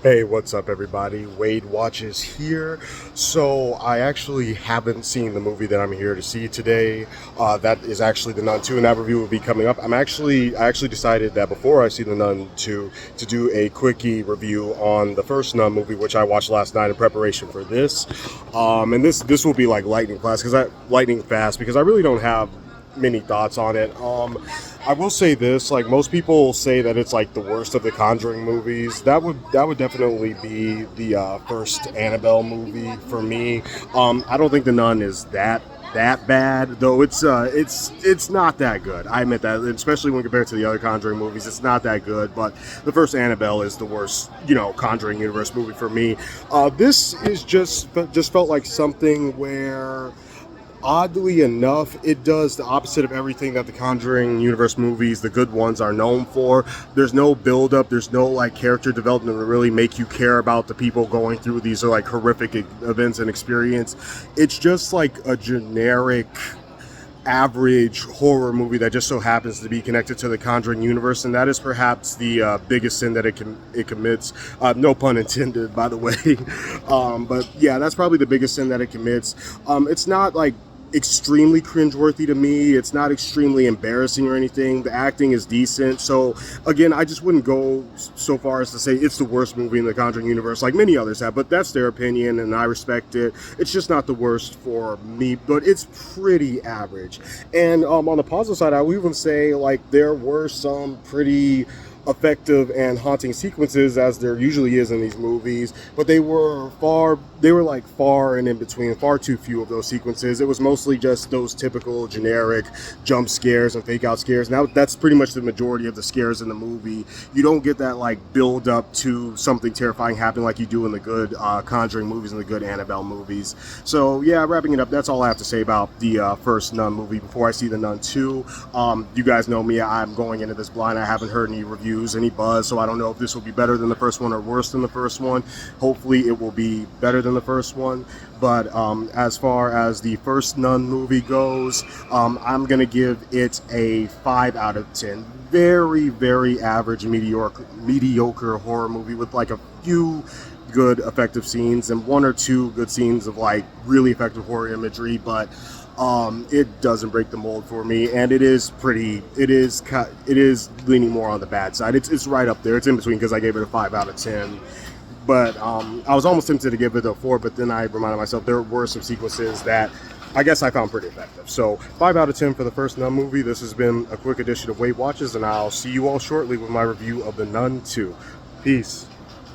Hey, what's up, everybody? Wade Watches here. So, I actually haven't seen the movie that I'm here to see today. That is actually The Nun 2, and that review will be coming up. I actually decided that before I see The Nun 2, to do a quickie review on the first Nun movie, which I watched last night in preparation for this. And this will be like lightning fast because I really don't have many thoughts on it. I will say this: like most people say that it's like the worst of the Conjuring movies. That would definitely be the first Annabelle movie for me. I don't think The Nun is that bad, though. It's not that good. I admit that, especially when compared to the other Conjuring movies, it's not that good. But the first Annabelle is the worst, Conjuring universe movie for me. This is just felt like something where, oddly enough, it does the opposite of everything that the Conjuring universe movies, the good ones, are known for. There's no build up, there's no like character development to really make you care about the people going through these like horrific events and experience. It's just like a generic average horror movie that just so happens to be connected to the Conjuring universe, and that is perhaps the biggest sin that it commits. No pun intended, by the way. But yeah, that's probably the biggest sin that it commits. It's not like extremely cringeworthy to me. It's not extremely embarrassing or anything. The acting is decent. So again, I just wouldn't go so far as to say it's the worst movie in the Conjuring universe like many others have, but that's their opinion and I respect it. It's just not the worst for me, but it's pretty average. And on the positive side, I would even say like there were some pretty effective and haunting sequences, as there usually is in these movies, but they were far and in between, far too few of those sequences. It was mostly just those typical generic jump scares and fake out scares. Now that's pretty much the majority of the scares in the movie. You don't get that like build up to something terrifying happening like you do in the good Conjuring movies and the good Annabelle movies. So yeah, wrapping it up, that's all I have to say about the first Nun movie before I see the Nun 2. You guys know me, I'm going into this blind. I haven't heard any reviews, any buzz, so I don't know if this will be better than the first one or worse than the first one. Hopefully it will be better than the first one. But as far as the first Nun movie goes, I'm gonna give it a 5 out of 10. Very, very average, mediocre horror movie with like a few good effective scenes and one or two good scenes of like really effective horror imagery, but it doesn't break the mold for me, and it is leaning more on the bad side. It's right up there. It's in between because I gave it a 5 out of 10. But I was almost tempted to give it a 4, but then I reminded myself there were some sequences that I guess I found pretty effective. So 5 out of 10 for the first Nun movie. This has been a quick edition of Weight Watches, and I'll see you all shortly with my review of the Nun 2. Peace.